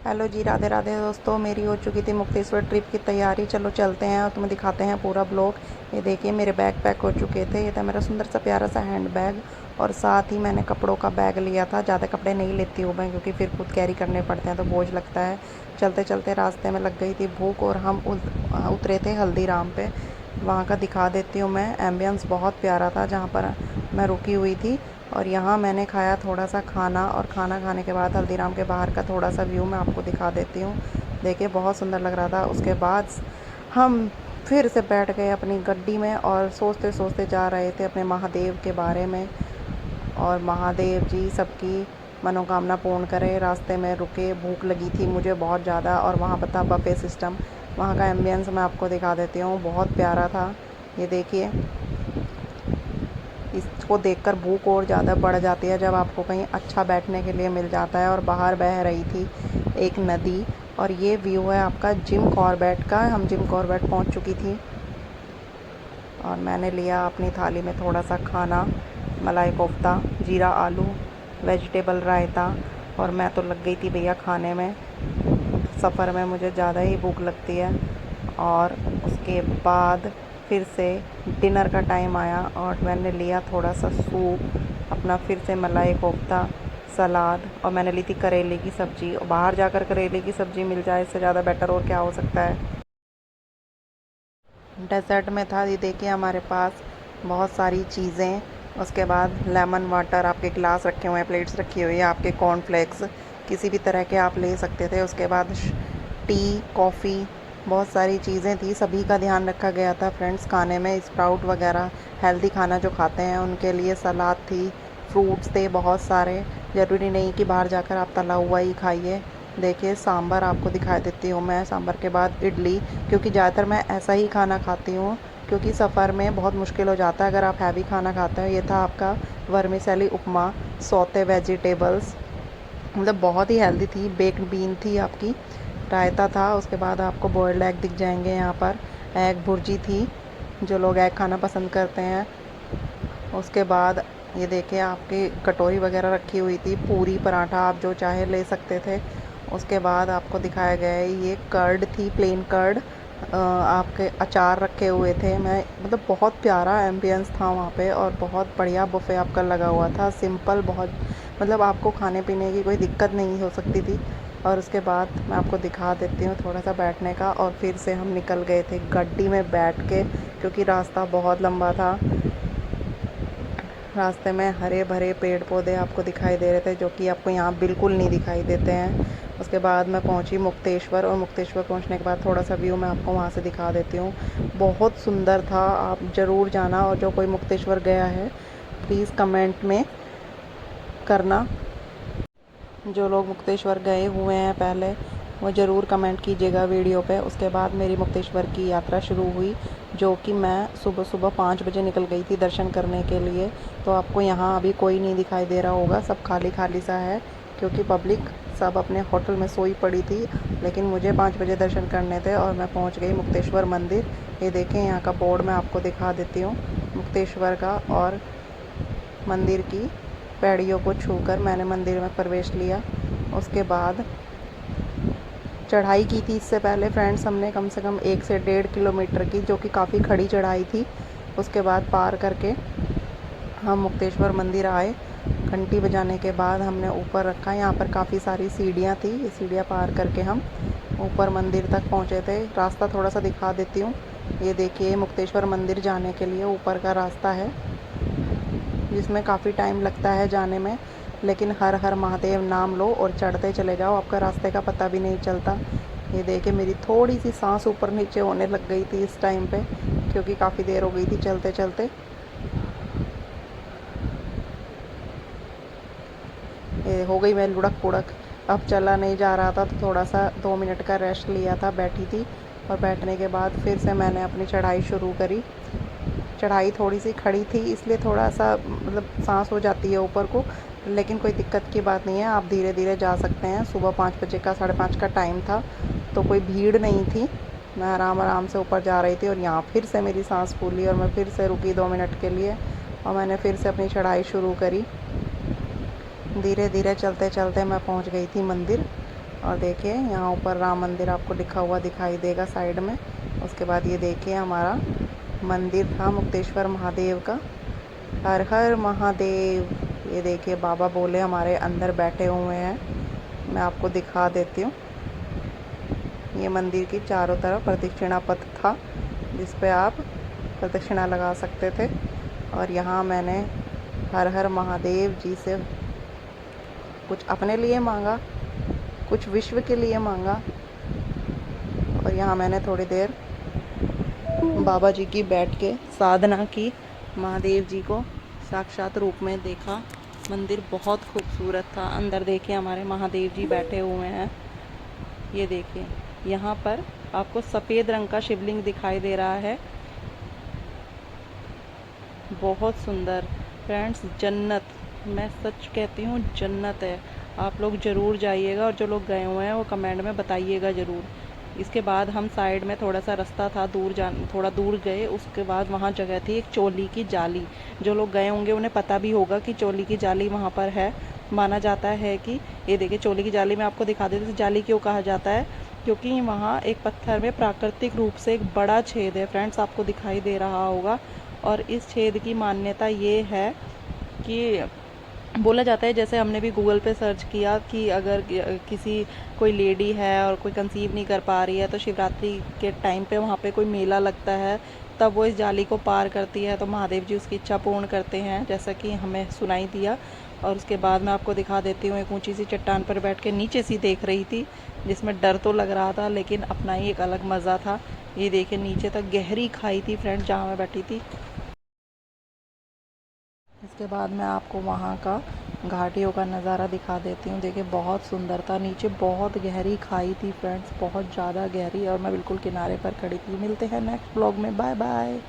Hello जी, राधे राधे दोस्तों। मेरी हो चुकी थी मुक्तेश्वर ट्रिप की तैयारी। चलो चलते हैं और तुम्हें दिखाते हैं पूरा ब्लॉग। ये देखिए मेरे बैग पैक हो चुके थे। ये था मेरा सुंदर सा प्यारा सा हैंड बैग और साथ ही मैंने कपड़ों का बैग लिया था। ज़्यादा कपड़े नहीं लेती हूँ मैं, क्योंकि फिर खुद कैरी करने पड़ते हैं तो बोझ लगता है। चलते चलते रास्ते में लग गई थी भूख और हम उतरे थे हल्दीराम पे। वहाँ का दिखा देती हूँ मैं। एम्बियंस बहुत प्यारा था जहाँ पर मैं रुकी हुई थी। और यहाँ मैंने खाया थोड़ा सा खाना, और खाना खाने के बाद हल्दीराम के बाहर का थोड़ा सा व्यू मैं आपको दिखा देती हूँ। देखिए बहुत सुंदर लग रहा था। उसके बाद हम फिर से बैठ गए अपनी गड्डी में और सोचते सोचते जा रहे थे अपने महादेव के बारे में। और महादेव जी सबकी मनोकामना पूर्ण करें। रास्ते में रुके, भूख लगी थी मुझे बहुत ज़्यादा, और वहाँ पर था बफे सिस्टम। वहाँ का एम्बियंस मैं आपको दिखा देती हूँ, बहुत प्यारा था। ये देखिए, इसको देखकर भूख और ज़्यादा बढ़ जाती है जब आपको कहीं अच्छा बैठने के लिए मिल जाता है। और बाहर बह रही थी एक नदी। और ये व्यू है आपका जिम कॉर्बेट का। हम जिम कॉर्बेट पहुंच चुकी थी और मैंने लिया अपनी थाली में थोड़ा सा खाना, मलाई कोफ्ता, जीरा आलू, वेजिटेबल रायता। और मैं तो लग गई थी भैया खाने में। सफ़र में मुझे ज़्यादा ही भूख लगती है। और उसके बाद फिर से डिनर का टाइम आया और मैंने लिया थोड़ा सा सूप, अपना फिर से मलाई कोफ्ता, सलाद, और मैंने ली थी करेले की सब्ज़ी। और बाहर जाकर करेले की सब्ज़ी मिल जाए इससे ज़्यादा बेटर और क्या हो सकता है। डेजर्ट में था, ये देखिए हमारे पास बहुत सारी चीज़ें। उसके बाद लेमन वाटर, आपके गिलास रखे हुए हैं, प्लेट्स रखी हुई है, आपके कॉर्नफ्लेक्स किसी भी तरह के आप ले सकते थे। उसके बाद टी, कॉफ़ी, बहुत सारी चीज़ें थी। सभी का ध्यान रखा गया था फ्रेंड्स खाने में। स्प्राउट वगैरह हेल्दी खाना जो खाते हैं उनके लिए सलाद थी, फ्रूट्स थे बहुत सारे। ज़रूरी नहीं कि बाहर जाकर आप तला हुआ ही खाइए। देखिए सांभर आपको दिखा देती हूँ मैं। सांभर के बाद इडली, क्योंकि ज़्यादातर मैं ऐसा ही खाना खाती हूँ, क्योंकि सफ़र में बहुत मुश्किल हो जाता है अगर आप हैवी खाना खाते हो। ये था आपका वर्मिसेली उपमा, सौते वेजिटेबल्स, मतलब बहुत ही हेल्दी थी। बेक्ड बीन थी आपकी, रायता था। उसके बाद आपको बॉयल्ड एग दिख जाएंगे यहाँ पर। एग भुर्जी थी, जो लोग एग खाना पसंद करते हैं। उसके बाद ये देखिए आपकी कटोरी वगैरह रखी हुई थी, पूरी पराठा आप जो चाहे ले सकते थे। उसके बाद आपको दिखाया गया है ये कर्ड थी, प्लेन कर्ड। आपके अचार रखे हुए थे। मैं मतलब बहुत प्यारा एम्बियंस था वहाँ पे, और बहुत बढ़िया बुफ़े आपका लगा हुआ था। सिंपल बहुत, मतलब आपको खाने पीने की कोई दिक्कत नहीं हो सकती थी। और उसके बाद मैं आपको दिखा देती हूँ थोड़ा सा बैठने का। और फिर से हम निकल गए थे गड्डी में बैठ के, क्योंकि रास्ता बहुत लंबा था। रास्ते में हरे भरे पेड़ पौधे आपको दिखाई दे रहे थे, जो कि आपको यहाँ बिल्कुल नहीं दिखाई देते हैं। उसके बाद मैं पहुँची मुक्तेश्वर, और मुक्तेश्वर पहुँचने के बाद थोड़ा सा व्यू मैं आपको वहाँ से दिखा देती हूँ। बहुत सुंदर था, आप ज़रूर जाना। और जो कोई मुक्तेश्वर गया है प्लीज़ कमेंट में करना। जो लोग मुक्तेश्वर गए हुए हैं पहले, वो ज़रूर कमेंट कीजिएगा वीडियो पे। उसके बाद मेरी मुक्तेश्वर की यात्रा शुरू हुई, जो कि मैं सुबह सुबह 5 बजे निकल गई थी दर्शन करने के लिए। तो आपको यहाँ अभी कोई नहीं दिखाई दे रहा होगा, सब खाली खाली सा है, क्योंकि पब्लिक सब अपने होटल में सोई पड़ी थी। लेकिन मुझे 5 बजे दर्शन करने थे और मैं पहुँच गई मुक्तेश्वर मंदिर। ये देखें यहाँ का बोर्ड मैं आपको दिखा देती हूँ मुक्तेश्वर का। और मंदिर की पैड़ियों को छूकर मैंने मंदिर में प्रवेश लिया। उसके बाद चढ़ाई की थी इससे पहले फ्रेंड्स हमने कम से कम 1 से 1.5 किलोमीटर की, जो कि काफ़ी खड़ी चढ़ाई थी। उसके बाद पार करके हम मुक्तेश्वर मंदिर आए। घंटी बजाने के बाद हमने ऊपर रखा। यहाँ पर काफ़ी सारी सीढ़ियाँ थी, ये सीढ़ियाँ पार करके हम ऊपर मंदिर तक पहुँचे थे। रास्ता थोड़ा सा दिखा देती हूँ। ये देखिए मुक्तेश्वर मंदिर जाने के लिए ऊपर का रास्ता है, जिसमें काफ़ी टाइम लगता है जाने में। लेकिन हर हर महादेव नाम लो और चढ़ते चले जाओ, आपका रास्ते का पता भी नहीं चलता। ये देखिए मेरी थोड़ी सी सांस ऊपर नीचे होने लग गई थी इस टाइम पे, क्योंकि काफ़ी देर हो गई थी चलते चलते। ये हो गई मैं लुढ़क पुढ़क, अब चला नहीं जा रहा था तो थोड़ा सा 2 मिनट का रेस्ट लिया था, बैठी थी। और बैठने के बाद फिर से मैंने अपनी चढ़ाई शुरू करी। चढ़ाई थोड़ी सी खड़ी थी, इसलिए थोड़ा सा मतलब सांस हो जाती है ऊपर को, लेकिन कोई दिक्कत की बात नहीं है, आप धीरे धीरे जा सकते हैं। सुबह 5 बजे का 5:30 का टाइम था, तो कोई भीड़ नहीं थी। मैं आराम आराम से ऊपर जा रही थी। और यहाँ फिर से मेरी सांस फूली और मैं फिर से रुकी 2 मिनट के लिए, और मैंने फिर से अपनी चढ़ाई शुरू करी। धीरे धीरे चलते चलते मैं पहुँच गई थी मंदिर। और देखिए यहाँ ऊपर राम मंदिर आपको लिखा हुआ दिखाई देगा साइड में। उसके बाद ये देखिए हमारा मंदिर था मुक्तेश्वर महादेव का। हर हर महादेव। ये देखिए बाबा बोले हमारे अंदर बैठे हुए हैं। मैं आपको दिखा देती हूँ। ये मंदिर की चारों तरफ प्रदक्षिणा पथ था जिस पे आप प्रदक्षिणा लगा सकते थे। और यहाँ मैंने हर हर महादेव जी से कुछ अपने लिए मांगा, कुछ विश्व के लिए मांगा। और यहाँ मैंने थोड़ी देर बाबा जी की बैठ के साधना की, महादेव जी को साक्षात रूप में देखा। मंदिर बहुत खूबसूरत था। अंदर देखिए हमारे महादेव जी बैठे हुए हैं। ये देखिए यहाँ पर आपको सफ़ेद रंग का शिवलिंग दिखाई दे रहा है, बहुत सुंदर। फ्रेंड्स जन्नत, मैं सच कहती हूँ जन्नत है। आप लोग ज़रूर जाइएगा और जो लोग गए हुए हैं वो कमेंट में बताइएगा ज़रूर। इसके बाद हम साइड में थोड़ा सा रास्ता था, थोड़ा दूर गए। उसके बाद वहाँ जगह थी एक चोली की जाली। जो लोग गए होंगे उन्हें पता भी होगा कि चोली की जाली वहाँ पर है। माना जाता है कि ये देखिए चोली की जाली मैं आपको दिखा देती हूँ। जाली क्यों कहा जाता है? क्योंकि वहाँ एक पत्थर में प्राकृतिक रूप से एक बड़ा छेद है। फ्रेंड्स आपको दिखाई दे रहा होगा। और इस छेद की मान्यता ये है कि बोला जाता है, जैसे हमने भी गूगल पे सर्च किया कि अगर किसी कोई लेडी है और कोई कंसीव नहीं कर पा रही है तो शिवरात्रि के टाइम पे वहाँ पे कोई मेला लगता है, तब वो इस जाली को पार करती है तो महादेव जी उसकी इच्छा पूर्ण करते हैं, जैसा कि हमें सुनाई दिया। और उसके बाद मैं आपको दिखा देती हूँ। एक ऊंची सी चट्टान पर बैठ के नीचे सी देख रही थी, जिसमें डर तो लग रहा था लेकिन अपना ही एक अलग मज़ा था। ये देखिए नीचे तक गहरी खाई थी फ्रेंड जहाँ मैं बैठी थी। इसके बाद मैं आपको वहाँ का घाटियों का नज़ारा दिखा देती हूँ। देखिए बहुत सुंदर था। नीचे बहुत गहरी खाई थी फ्रेंड्स, बहुत ज़्यादा गहरी, और मैं बिल्कुल किनारे पर खड़ी थी। मिलते हैं नेक्स्ट ब्लॉग में। Bye bye.